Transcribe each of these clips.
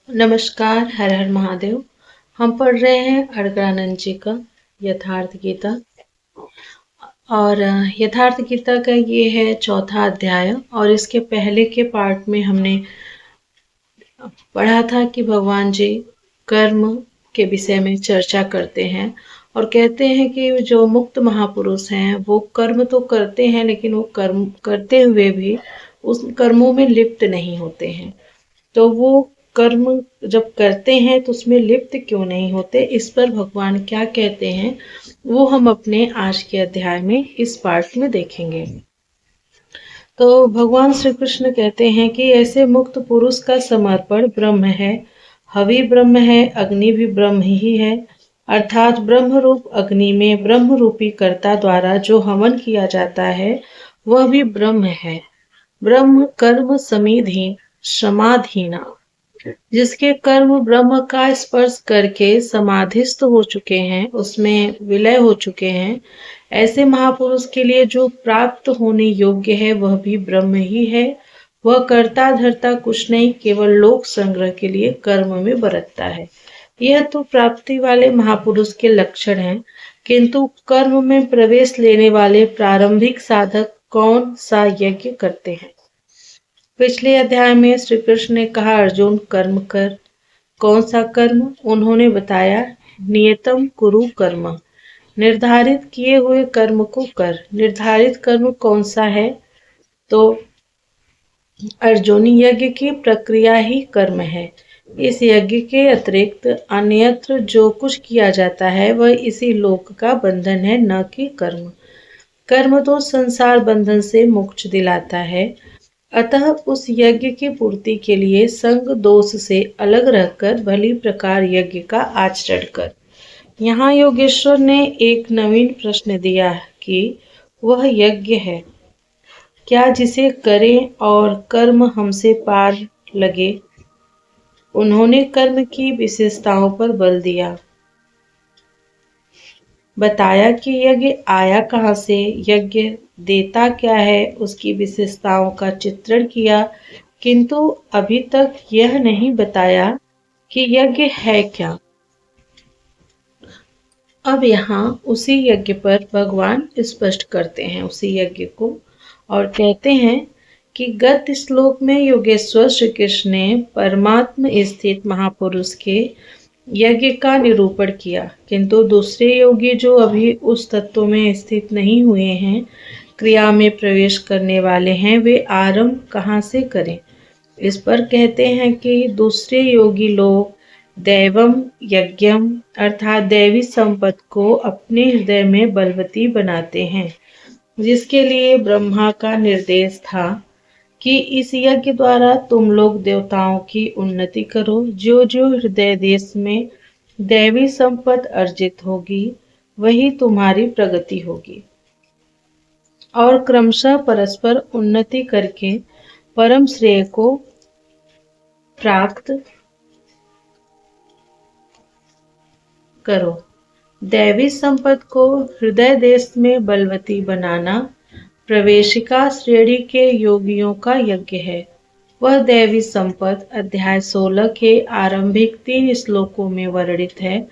नमस्कार, हर हर महादेव। हम पढ़ रहे हैं अड़गड़ानंद जी का यथार्थ गीता। और यथार्थ गीता का ये है चौथा अध्याय। और इसके पहले के पार्ट में हमने पढ़ा था कि भगवान जी कर्म के विषय में चर्चा करते हैं और कहते हैं कि जो मुक्त महापुरुष हैं वो कर्म तो करते हैं, लेकिन वो कर्म करते हुए भी उस कर्मों में लिप्त नहीं होते हैं। तो वो कर्म जब करते हैं तो उसमें लिप्त क्यों नहीं होते, इस पर भगवान क्या कहते हैं वो हम अपने आज के अध्याय में इस पार्ट में देखेंगे। तो भगवान श्री कृष्ण कहते हैं कि ऐसे मुक्त पुरुष का समर्पण ब्रह्म है, हवि ब्रह्म है, अग्नि भी ब्रह्म ही है। अर्थात ब्रह्म रूप अग्नि में ब्रह्म रूपी कर्ता द्वारा जो हवन किया जाता है वह भी ब्रह्म है। ब्रह्म कर्म समीधीन समाधीना, जिसके कर्म ब्रह्म का स्पर्श करके समाधिस्थ हो चुके हैं, उसमें विलय हो चुके हैं, ऐसे महापुरुष के लिए जो प्राप्त होने योग्य है वह भी ब्रह्म ही है। वह कर्ता धर्ता कुछ नहीं, केवल लोक संग्रह के लिए कर्म में बरतता है। यह तो प्राप्ति वाले महापुरुष के लक्षण हैं, किंतु कर्म में प्रवेश लेने वाले प्रारंभिक साधक कौन सा यज्ञ करते हैं। पिछले अध्याय में श्री कृष्ण ने कहा अर्जुन कर्म कर। कौन सा कर्म? उन्होंने बताया नियतम कुरु कर्म, निर्धारित किए हुए कर्म को कर। निर्धारित कर्म कौन सा है? तो अर्जुन यज्ञ की प्रक्रिया ही कर्म है। इस यज्ञ के अतिरिक्त अन्यत्र जो कुछ किया जाता है वह इसी लोक का बंधन है, न कि कर्म। कर्म तो संसार बंधन से मोक्ष दिलाता है। अतः उस यज्ञ की पूर्ति के लिए संग दोष से अलग रहकर भली प्रकार यज्ञ का आचरण कर। यहाँ योगेश्वर ने एक नवीन प्रश्न दिया कि वह यज्ञ है क्या जिसे करें और कर्म हमसे पार लगे। उन्होंने कर्म की विशेषताओं पर बल दिया, बताया कि यज्ञ आया कहाँ से, यज्ञ देता क्या है, उसकी विशेषताओं का चित्रण किया, किंतु अभी तक यह नहीं बताया कि यज्ञ है क्या। अब यहाँ उसी यज्ञ पर भगवान स्पष्ट करते हैं उसी यज्ञ को और कहते हैं कि गत श्लोक में योगेश्वर श्री कृष्ण ने परमात्म स्थित महापुरुष के यज्ञ का निरूपण किया, किंतु दूसरे योगी जो अभी उस तत्व में स्थित नहीं हुए हैं, क्रिया में प्रवेश करने वाले हैं, वे आरंभ कहाँ से करें। इस पर कहते हैं कि दूसरे योगी लोग दैवम यज्ञम अर्थात दैवी संपत्ति को अपने हृदय में बलवती बनाते हैं, जिसके लिए ब्रह्मा का निर्देश था कि इस यज्ञ द्वारा तुम लोग देवताओं की उन्नति करो। जो जो हृदय देश में दैवी संपत्ति अर्जित होगी वही तुम्हारी प्रगति होगी और क्रमशः परस्पर उन्नति करके परम श्रेय को प्राप्त करो। दैवी संपत्ति को हृदय देश में बलवती बनाना प्रवेशिका श्रेणी के योगियों का यज्ञ है। वह दैवी संपत्ति अध्याय 16 के आरंभिक 3 श्लोकों में वर्णित है,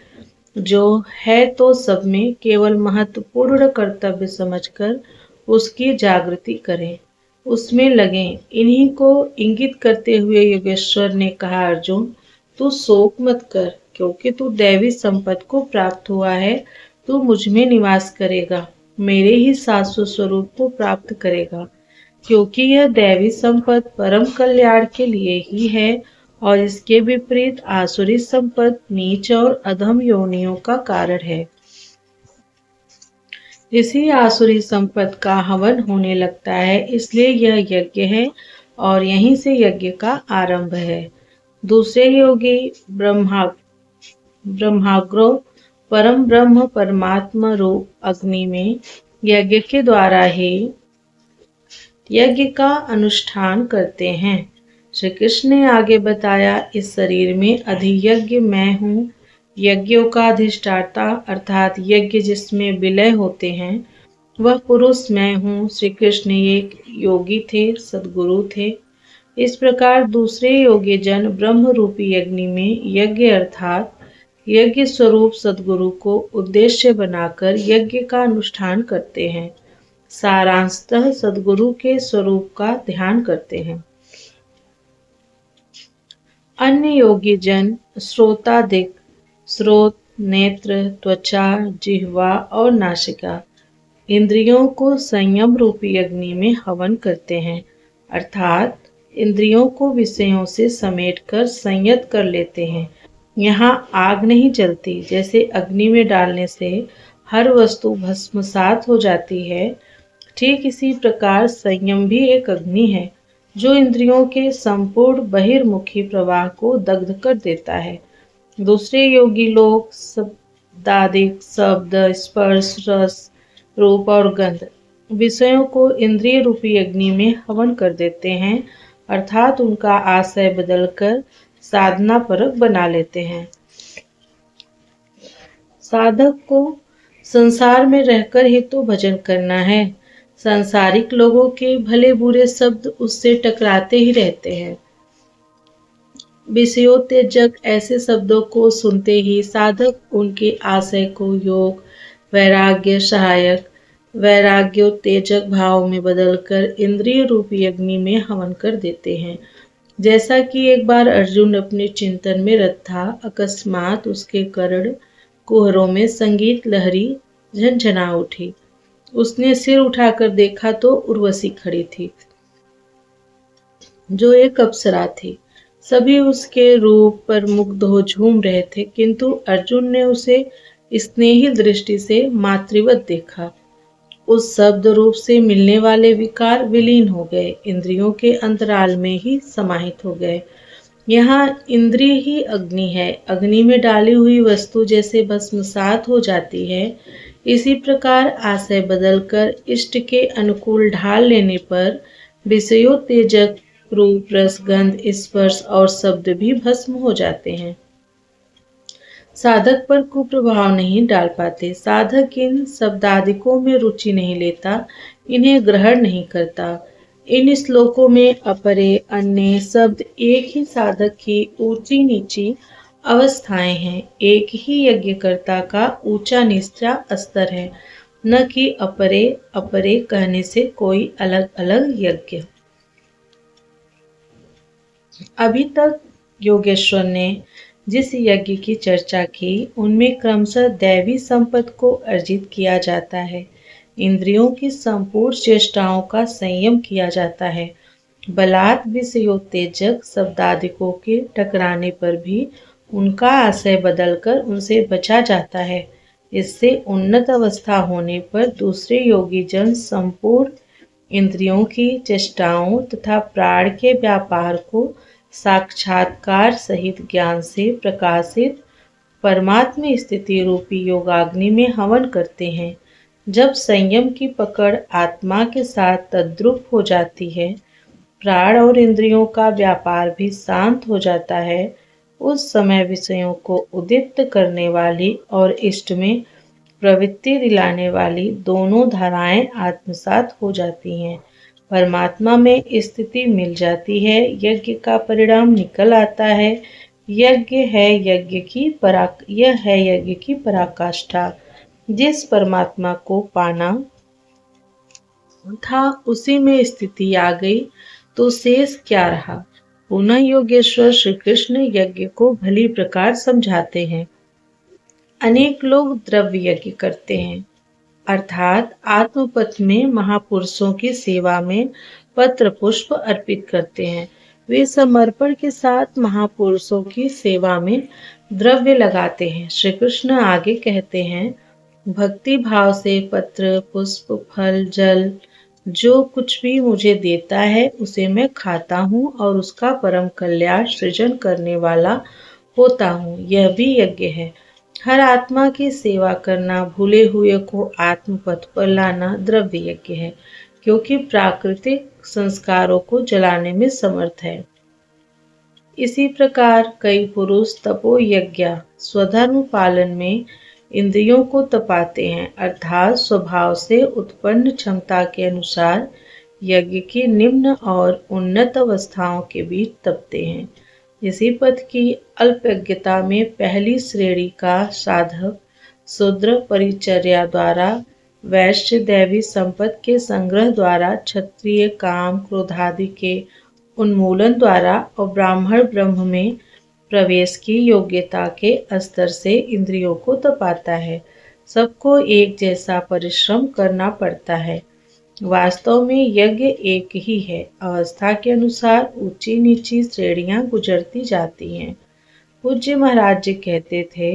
जो है तो सब में केवल महत्वपूर्ण कर्तव्य समझकर उसकी जागृति करें, उसमें लगें। इन्हीं को इंगित करते हुए योगेश्वर ने कहा अर्जुन तू शोक मत कर, क्योंकि तू दैवी संपत्ति को प्राप्त हुआ है, तू मुझ में निवास करेगा, मेरे ही शाश्वत स्वरूप को प्राप्त करेगा, क्योंकि यह दैवी संपत्ति परम कल्याण के लिए ही है और इसके विपरीत आसुरी संपत्ति नीच और अधम योनियों का कारण है। इसी आसुरी संपत्ति का हवन होने लगता है, इसलिए यह यज्ञ है और यहीं से यज्ञ का आरंभ है। दूसरे योगी ब्रह्माग्रो परम ब्रह्म परमात्मा रूप अग्नि में यज्ञ के द्वारा ही यज्ञ का अनुष्ठान करते हैं। श्री कृष्ण ने आगे बताया इस शरीर में अधियज्ञ मैं हूँ। यज्ञों का अधिष्ठाता अर्थात यज्ञ जिसमें विलय होते हैं वह पुरुष मैं हूँ। श्री कृष्ण एक योगी थे, सद्गुरु थे। इस प्रकार दूसरे योग्य जन ब्रह्म रूपी अग्नि में यज्ञ अर्थात यज्ञ स्वरूप सद्गुरु को उद्देश्य बनाकर यज्ञ का अनुष्ठान करते हैं। सारांशतः सद्गुरु के स्वरूप का ध्यान करते हैं। अन्य योगी जन श्रोतादिक स्रोत, नेत्र, त्वचा, जिह्वा और नासिका इंद्रियों को संयम रूपी अग्नि में हवन करते हैं, अर्थात इंद्रियों को विषयों से समेटकर संयत कर लेते हैं। यहाँ आग नहीं जलती, जैसे अग्नि में डालने से हर वस्तु भस्मसात हो जाती है, ठीक इसी प्रकार संयम भी एक अग्नि है जो इंद्रियों के संपूर्ण बहिर्मुखी प्रवाह को दग्ध कर देता है। दूसरे योगी लोग शब्दादिक शब्द, स्पर्श, रस, रूप और गंध विषयों को इंद्रिय रूपी अग्नि में हवन कर देते हैं, अर्थात उनका आशय बदलकर साधना परक बना लेते हैं। साधक को संसार में रहकर ही तो भजन करना है। सांसारिक लोगों के भले बुरे शब्द उससे टकराते ही रहते हैं। विषयोत्तेजक ऐसे शब्दों को सुनते ही साधक उनके आशय को योग, वैराग्य सहायक, वैराग्योत्तेजक भाव में बदलकर इंद्रिय रूपी अग्नि में हवन कर देते हैं। जैसा कि एक बार अर्जुन अपने चिंतन में रत था, अकस्मात उसके कर्ण कुहरों में संगीत लहरी झनझना उठी। उसने सिर उठाकर देखा तो उर्वशी खड़ी थी, जो एक अप्सरा थी। सभी उसके रूप पर मुग्ध हो झूम रहे थे, किंतु अर्जुन ने उसे स्नेही दृष्टि से मातृवत देखा। उस शब्द रूप से मिलने वाले विकार विलीन हो गए, इंद्रियों के अंतराल में ही समाहित हो गए। यहाँ इंद्रिय ही अग्नि है। अग्नि में डाली हुई वस्तु जैसे भस्मसात हो जाती है, इसी प्रकार आशय बदलकर इष्ट के अनुकूल ढाल लेने पर विषयोत्तेजक रूप, रस, गंध, स्पर्श और शब्द भी भस्म हो जाते हैं। साधक पर कुप्रभाव नहीं डाल पाते। साधक इन शब्दादिकों में रुचि नहीं लेता, इन्हें ग्रहण नहीं करता। इन श्लोकों में अपरे, अन्य शब्द एक ही साधक की ऊंची नीची अवस्थाएं हैं। एक ही यज्ञकर्ता का ऊंचा नीचा स्तर है, न कि अपरे अपरे कहने से कोई अलग अलग यज्ञ। अभी तक योगेश्वर ने जिस यज्ञ की चर्चा की, उनमें क्रमशः दैवी संपत्ति को अर्जित किया जाता है, इंद्रियों की संपूर्ण चेष्टाओं का संयम किया जाता है, बलात् विषयोत्तेजक शब्दादिकों के टकराने पर भी उनका आशय बदलकर उनसे बचा जाता है। इससे उन्नत अवस्था होने पर दूसरे योगी जन संपूर्ण इंद्रियों की चेष्टाओं तथा प्राण के व्यापार को साक्षात्कार सहित ज्ञान से प्रकाशित परमात्म स्थिति रूपी योगाग्नि में हवन करते हैं। जब संयम की पकड़ आत्मा के साथ तद्रुप हो जाती है, प्राण और इंद्रियों का व्यापार भी शांत हो जाता है, उस समय विषयों को उद्दीप्त करने वाली और इष्ट में प्रवृत्ति दिलाने वाली दोनों धाराएं आत्मसात हो जाती हैं। परमात्मा में स्थिति मिल जाती है, यज्ञ का परिणाम निकल आता है। यह है यज्ञ की पराकाष्ठा। जिस परमात्मा को पाना था उसी में स्थिति आ गई तो शेष क्या रहा। पुनः योगेश्वर श्री कृष्ण यज्ञ को भली प्रकार समझाते हैं। अनेक लोग द्रव्य यज्ञ करते हैं, अर्थात आत्मपथ में महापुरुषों की सेवा में पत्र पुष्प अर्पित करते हैं। वे समर्पण के साथ महापुरुषों की सेवा में द्रव्य लगाते हैं। श्री कृष्ण आगे कहते हैं, भक्ति भाव से पत्र, पुष्प, फल, जल जो कुछ भी मुझे देता है उसे मैं खाता हूँ और उसका परम कल्याण सृजन करने वाला होता हूँ। यह भी यज्ञ है। हर आत्मा की सेवा करना, भूले हुए को आत्मपथ पर लाना द्रव्य यज्ञ है, क्योंकि प्राकृतिक संस्कारों को जलाने में समर्थ है। इसी प्रकार कई पुरुष तपो यज्ञ स्वधर्म पालन में इंद्रियों को तपाते हैं, अर्थात स्वभाव से उत्पन्न क्षमता के अनुसार यज्ञ की निम्न और उन्नत अवस्थाओं के बीच तपते हैं। इसी पथ की अल्पज्ञता में पहली श्रेणी का साधक शूद्र परिचर्या द्वारा, वैश्य दैवी संपत्ति के संग्रह द्वारा, क्षत्रिय काम क्रोधादि के उन्मूलन द्वारा और ब्राह्मण ब्रह्म में प्रवेश की योग्यता के स्तर से इंद्रियों को तपाता है। सबको एक जैसा परिश्रम करना पड़ता है। वास्तव में यज्ञ एक ही है। अवस्था के अनुसार ऊंची नीची श्रेणियां गुजरती जाती हैं। पूज्य महाराज जी कहते थे,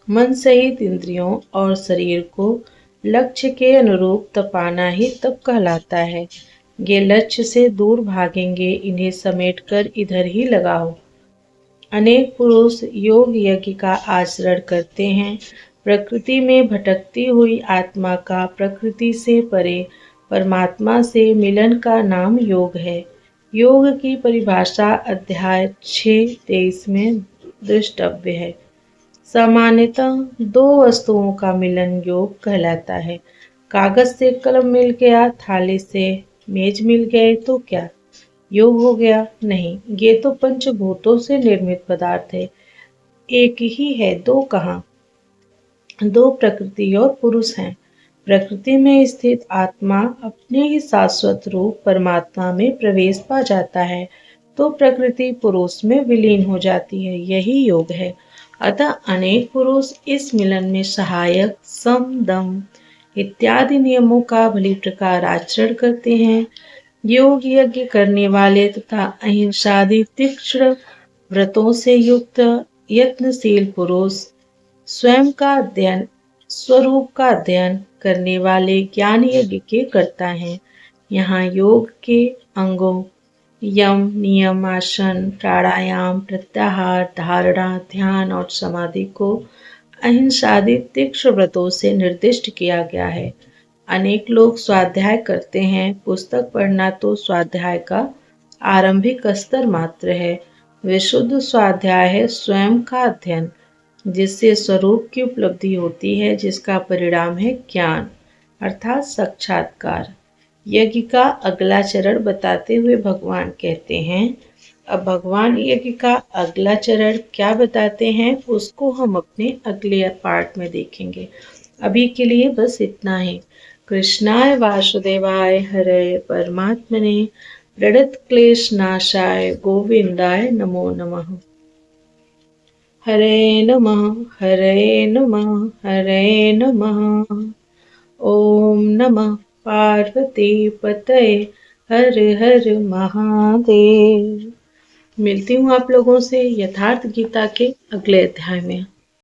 मन सहित इंद्रियों और शरीर को लक्ष्य के अनुरूप तपाना ही तप कहलाता है। ये लक्ष्य से दूर भागेंगे, इन्हें समेटकर इधर ही लगाओ। अनेक पुरुष योग यज्ञ का आचरण करते हैं। प्रकृति में भटकती हुई आत्मा का प्रकृति से परे परमात्मा से मिलन का नाम योग है। योग की परिभाषा अध्याय 6:23 में दृष्टव्य है। सामान्यतः दो वस्तुओं का मिलन योग कहलाता है। कागज से कलम मिल गया, थाली से मेज मिल गए तो क्या योग हो गया? नहीं, ये तो पंचभूतों से निर्मित पदार्थ है। एक ही है, दो कहाँ? दो प्रकृति और पुरुष हैं। प्रकृति में स्थित आत्मा अपने ही शाश्वत रूप परमात्मा में प्रवेश पा जाता है तो प्रकृति पुरुष में विलीन हो जाती है। यही योग है। अतः अनेक पुरुष इस मिलन में सहायक सम दम इत्यादि नियमों का भली प्रकार आचरण करते हैं। योग यज्ञ करने वाले तथा अहिंसादि तीक्ष्ण व्रतों से युक्त यत्नशील पुरुष स्वयं का अध्ययन, स्वरूप का अध्ययन करने वाले ज्ञान यज्ञ के करता है। यहाँ योग के अंगों यम, नियम, आसन, प्राणायाम, प्रत्याहार, धारणा, ध्यान और समाधि को अहिंसादि तीक्ष्ण व्रतों से निर्दिष्ट किया गया है। अनेक लोग स्वाध्याय करते हैं। पुस्तक पढ़ना तो स्वाध्याय का आरंभिक स्तर मात्र है। विशुद्ध स्वाध्याय है स्वयं का अध्ययन, जिससे स्वरूप की उपलब्धि होती है, जिसका परिणाम है ज्ञान अर्थात साक्षात्कार। यज्ञ का अगला चरण बताते हुए भगवान कहते हैं, अब भगवान यज्ञ का अगला चरण क्या बताते हैं उसको हम अपने अगले पार्ट में देखेंगे। अभी के लिए बस इतना ही। कृष्णाय वासुदेवाय हरे परमात्मने प्रणत क्लेश नाशाय गोविंदाय नमो नमः। हरे नमः हरे नमः हरे नमः। ओम नमः पार्वती पतये हर हर महादेव। मिलती हूँ आप लोगों से यथार्थ गीता के अगले अध्याय में।